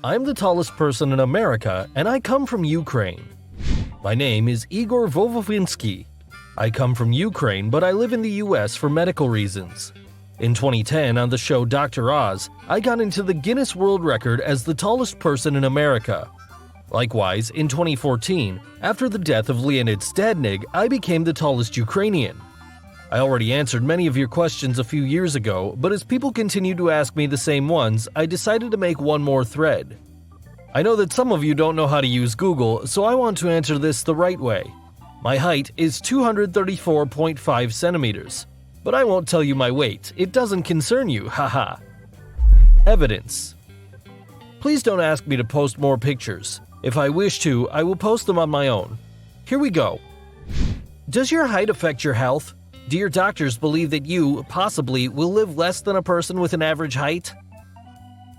I'm the tallest person in America, and I come from Ukraine. My name is Igor Vovovinsky. I come from Ukraine, but I live in the US for medical reasons. In 2010, on the show Dr. Oz, I got into the Guinness World Record as the tallest person in America. Likewise, in 2014, after the death of Leonid Stadnig, I became the tallest Ukrainian. I already answered many of your questions a few years ago, but as people continue to ask me the same ones, I decided to make one more thread. I know that some of you don't know how to use Google, so I want to answer this the right way. My height is 234.5 centimeters. But I won't tell you my weight, it doesn't concern you, haha. Evidence. Please don't ask me to post more pictures. If I wish to, I will post them on my own. Here we go. Does your height affect your health? Do your doctors believe that you, possibly, will live less than a person with an average height?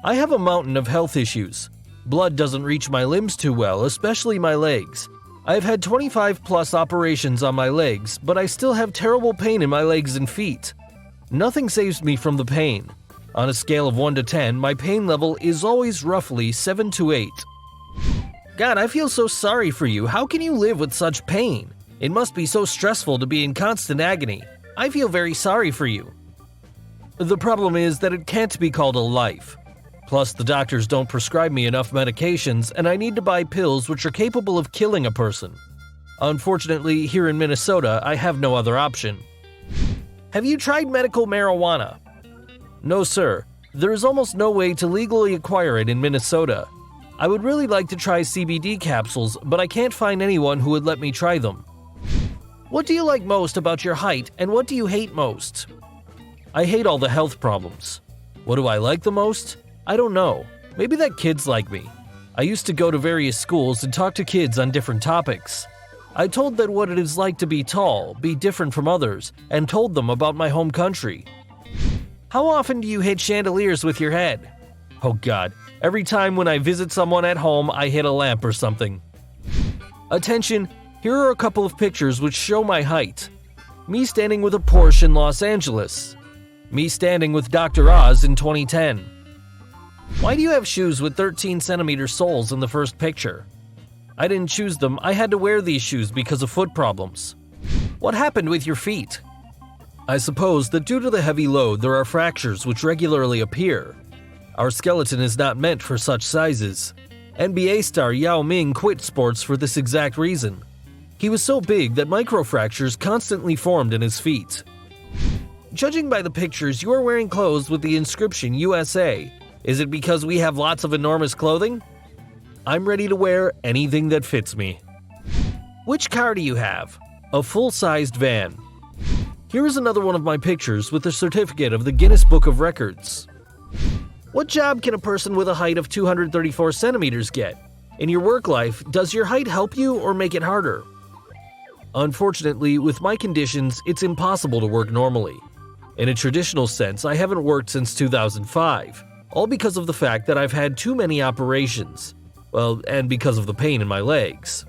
I have a mountain of health issues. Blood doesn't reach my limbs too well, especially my legs. I've had 25 plus operations on my legs, but I still have terrible pain in my legs and feet. Nothing saves me from the pain. On a scale of 1 to 10, my pain level is always roughly 7 to 8. God, I feel so sorry for you. How can you live with such pain? It must be so stressful to be in constant agony. I feel very sorry for you. The problem is that it can't be called a life. Plus, the doctors don't prescribe me enough medications, and I need to buy pills which are capable of killing a person. Unfortunately, here in Minnesota, I have no other option. Have you tried medical marijuana? No, sir. There is almost no way to legally acquire it in Minnesota. I would really like to try CBD capsules, but I can't find anyone who would let me try them. What do you like most about your height, and what do you hate most? I hate all the health problems. What do I like the most? I don't know. Maybe that kids like me. I used to go to various schools and talk to kids on different topics. I told them what it is like to be tall, be different from others, and told them about my home country. How often do you hit chandeliers with your head? Oh God, every time when I visit someone at home, I hit a lamp or something. Attention, here are a couple of pictures which show my height. Me standing with a Porsche in Los Angeles. Me standing with Dr. Oz in 2010. Why do you have shoes with 13 centimeter soles in the first picture? I didn't choose them, I had to wear these shoes because of foot problems. What happened with your feet? I suppose that due to the heavy load there are fractures which regularly appear. Our skeleton is not meant for such sizes. NBA star Yao Ming quit sports for this exact reason. He was so big that microfractures constantly formed in his feet. Judging by the pictures, you are wearing clothes with the inscription USA. Is it because we have lots of enormous clothing? I'm ready to wear anything that fits me. Which car do you have? A full-sized van. Here is another one of my pictures with a certificate of the Guinness Book of Records. What job can a person with a height of 234 centimeters get? In your work life, does your height help you or make it harder? Unfortunately, with my conditions, it's impossible to work normally. In a traditional sense, I haven't worked since 2005, all because of the fact that I've had too many operations. Well, and because of the pain in my legs.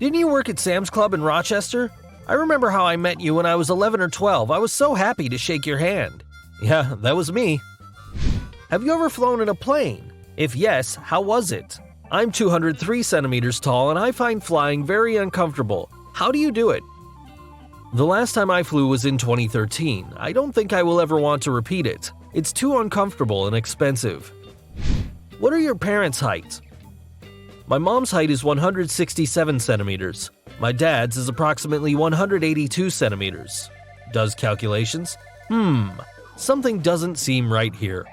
Didn't you work at Sam's Club in Rochester? I remember how I met you when I was 11 or 12. I was so happy to shake your hand. Yeah, that was me. Have you ever flown in a plane? If yes, how was it? I'm 203 centimeters tall and I find flying very uncomfortable. How do you do it? The last time I flew was in 2013. I don't think I will ever want to repeat it. It's too uncomfortable and expensive. What are your parents' heights? My mom's height is 167 centimeters. My dad's is approximately 182 centimeters. Does calculations? Something doesn't seem right here.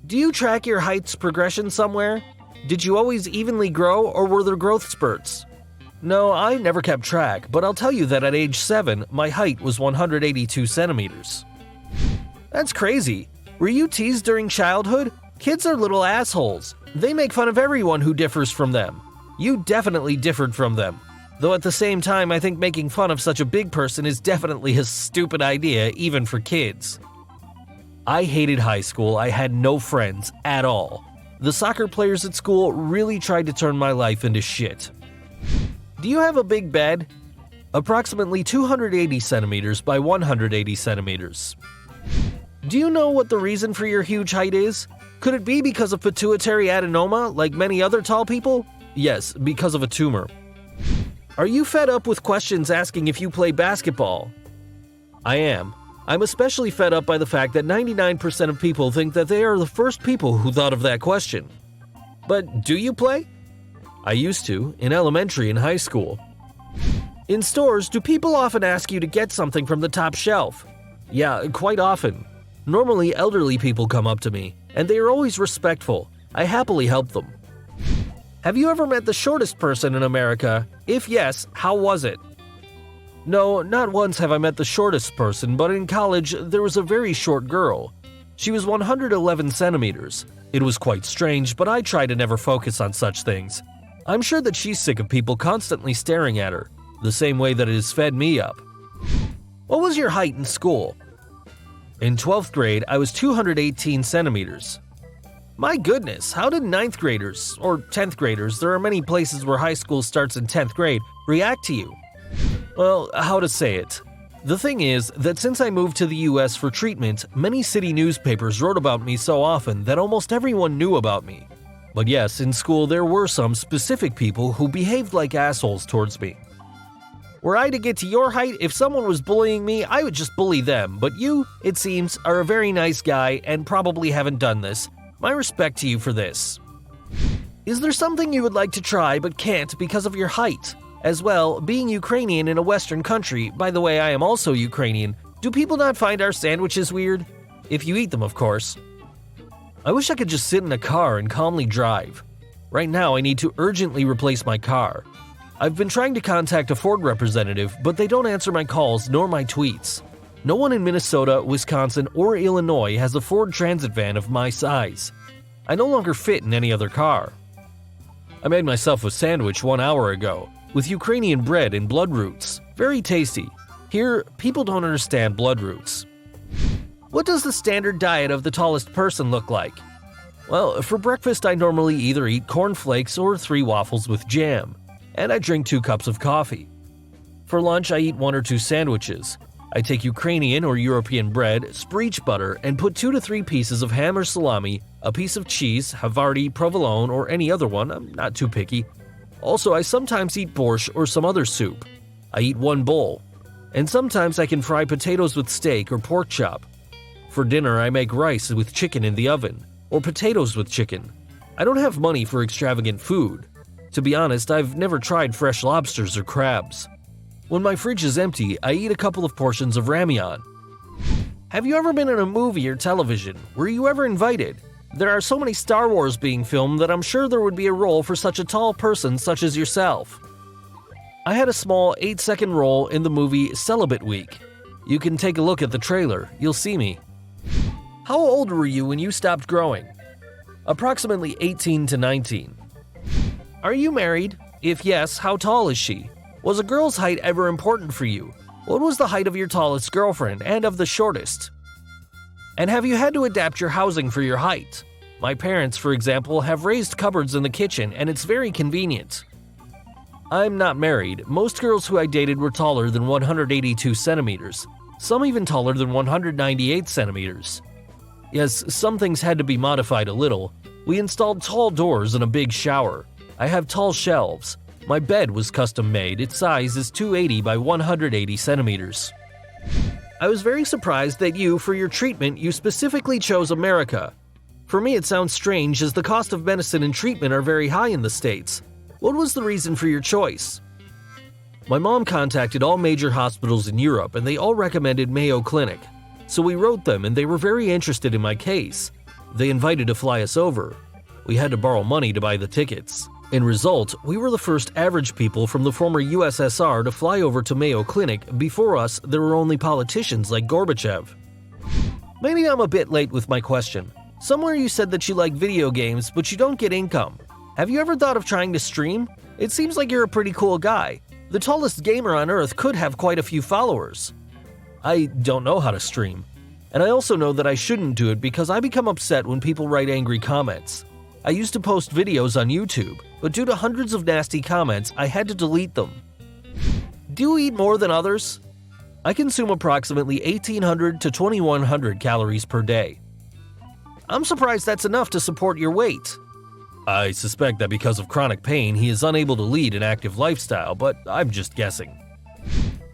Do you track your height's progression somewhere? Did you always evenly grow or were there growth spurts? No, I never kept track, but I'll tell you that at age 7, my height was 182 centimeters. That's crazy. Were you teased during childhood? Kids are little assholes. They make fun of everyone who differs from them. You definitely differed from them. Though at the same time, I think making fun of such a big person is definitely a stupid idea, even for kids. I hated high school. I had no friends at all. The soccer players at school really tried to turn my life into shit. Do you have a big bed? Approximately 280 centimeters by 180 centimeters. Do you know what the reason for your huge height is? Could it be because of pituitary adenoma like many other tall people? Yes, because of a tumor. Are you fed up with questions asking if you play basketball? I am. I'm especially fed up by the fact that 99% of people think that they are the first people who thought of that question. But do you play? I used to, in elementary and high school. In stores, do people often ask you to get something from the top shelf? Yeah, quite often. Normally, elderly people come up to me, and they are always respectful. I happily help them. Have you ever met the shortest person in America? If yes, how was it? No, not once have I met the shortest person, but in college, there was a very short girl. She was 111 centimeters. It was quite strange, but I try to never focus on such things. I'm sure that she's sick of people constantly staring at her, the same way that it has fed me up. What was your height in school? In 12th grade, I was 218 centimeters. My goodness, how did 9th graders, or 10th graders, there are many places where high school starts in 10th grade, react to you? Well, how to say it? The thing is that since I moved to the US for treatment, many city newspapers wrote about me so often that almost everyone knew about me. But yes, in school there were some specific people who behaved like assholes towards me. Were I to get to your height, if someone was bullying me, I would just bully them, but you, it seems, are a very nice guy and probably haven't done this. My respect to you for this. Is there something you would like to try but can't because of your height? As well, being Ukrainian in a Western country, by the way I am also Ukrainian, do people not find our sandwiches weird? If you eat them, of course. I wish I could just sit in a car and calmly drive. Right now I need to urgently replace my car. I've been trying to contact a Ford representative, but they don't answer my calls nor my tweets. No one in Minnesota, Wisconsin, or Illinois has a Ford Transit van of my size. I no longer fit in any other car. I made myself a sandwich 1 hour ago, with Ukrainian bread and blood roots. Very tasty. Here, people don't understand blood roots. What does the standard diet of the tallest person look like? Well, for breakfast I normally either eat cornflakes or 3 waffles with jam, and I drink 2 cups of coffee. For lunch I eat 1 or 2 sandwiches. I take Ukrainian or European bread, spreech butter, and put 2 to 3 pieces of ham or salami, a piece of cheese, Havarti, provolone, or any other one, I'm not too picky. Also, I sometimes eat borscht or some other soup. I eat 1 bowl. And sometimes I can fry potatoes with steak or pork chop. For dinner, I make rice with chicken in the oven, or potatoes with chicken. I don't have money for extravagant food. To be honest, I've never tried fresh lobsters or crabs. When my fridge is empty, I eat a couple of portions of ramyeon. Have you ever been in a movie or television? Were you ever invited? There are so many Star Wars being filmed that I'm sure there would be a role for such a tall person such as yourself. I had a small 8-second role in the movie Celibate Week. You can take a look at the trailer, you'll see me. How old were you when you stopped growing? Approximately 18 to 19. Are you married? If yes, how tall is she? Was a girl's height ever important for you? What was the height of your tallest girlfriend and of the shortest? And have you had to adapt your housing for your height? My parents, for example, have raised cupboards in the kitchen and it's very convenient. I'm not married. Most girls who I dated were taller than 182 centimeters. Some even taller than 198 centimeters. Yes, some things had to be modified a little. We installed tall doors and a big shower. I have tall shelves. My bed was custom made. Its size is 280 by 180 centimeters. I was very surprised that for your treatment, you specifically chose America. For me, it sounds strange as the cost of medicine and treatment are very high in the States. What was the reason for your choice? My mom contacted all major hospitals in Europe and they all recommended Mayo Clinic. So we wrote them and they were very interested in my case. They invited to fly us over. We had to borrow money to buy the tickets. In result, we were the first average people from the former USSR to fly over to Mayo Clinic. Before us, there were only politicians like Gorbachev. Maybe I'm a bit late with my question. Somewhere you said that you like video games, but you don't get income. Have you ever thought of trying to stream? It seems like you're a pretty cool guy. The tallest gamer on Earth could have quite a few followers. I don't know how to stream. And I also know that I shouldn't do it because I become upset when people write angry comments. I used to post videos on YouTube, but due to hundreds of nasty comments, I had to delete them. Do you eat more than others? I consume approximately 1,800 to 2,100 calories per day. I'm surprised that's enough to support your weight. I suspect that because of chronic pain, he is unable to lead an active lifestyle, but I'm just guessing.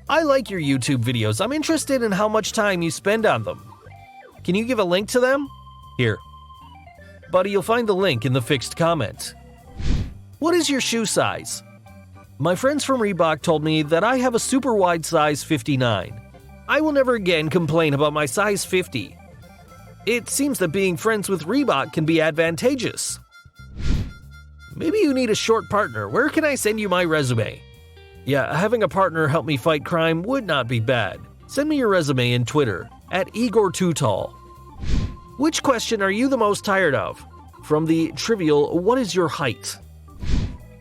I like your YouTube videos. I'm interested in how much time you spend on them. Can you give a link to them? Here. Buddy, you'll find the link in the fixed comment. What is your shoe size? My friends from Reebok told me that I have a super wide size 59. I will never again complain about my size 50. It seems that being friends with Reebok can be advantageous. Maybe you need a short partner. Where can I send you my resume? Yeah, having a partner help me fight crime would not be bad. Send me your resume in Twitter, @Igor2Tall. Which question are you the most tired of? From the trivial, what is your height?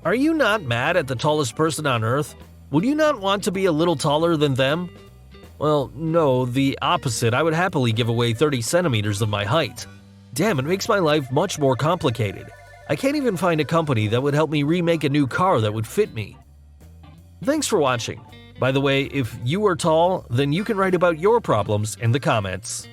Are you not mad at the tallest person on Earth? Would you not want to be a little taller than them? Well, no, the opposite. I would happily give away 30 centimeters of my height. Damn, it makes my life much more complicated. I can't even find a company that would help me remake a new car that would fit me. Thanks for watching. By the way, if you are tall, then you can write about your problems in the comments.